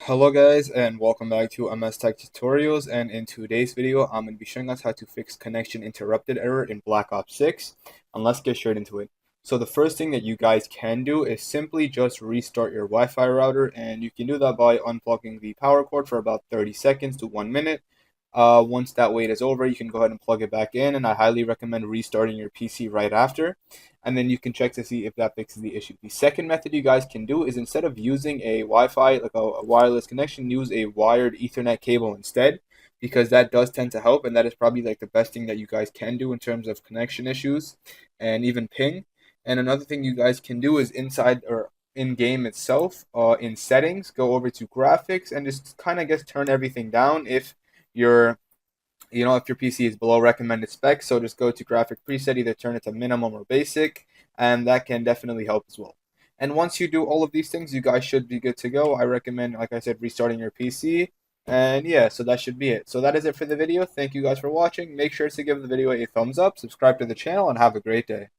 Hello guys and welcome back to MS Tech Tutorials, and in today's video I'm going to be showing us how to fix connection interrupted error in Black Ops 6, and let's get straight into it. So the first thing that you guys can do is simply just restart your Wi-Fi router, and you can do that by unplugging the power cord for about 30 seconds to 1 minute. Once that wait is over, you can go ahead and plug it back in, and I highly recommend restarting your PC right after, and then you can check to see if that fixes the issue. The second method you guys can do is, instead of using a Wi-Fi, like a wireless connection, use a wired Ethernet cable instead, because that does tend to help, and that is probably like the best thing that you guys can do in terms of connection issues and even ping. And another thing you guys can do is inside or in game itself, in settings, go over to graphics and just kind of just turn everything down if your if your PC is below recommended specs. So just go to graphic preset, either turn it to minimum or basic, and that can definitely help as well. And once you do all of these things, you guys should be good to go. I recommend, like I said, restarting your PC. And yeah, so that should be it. So that is it for the video. Thank you guys for watching. Make sure to give the video a thumbs up, subscribe to the channel, and have a great day.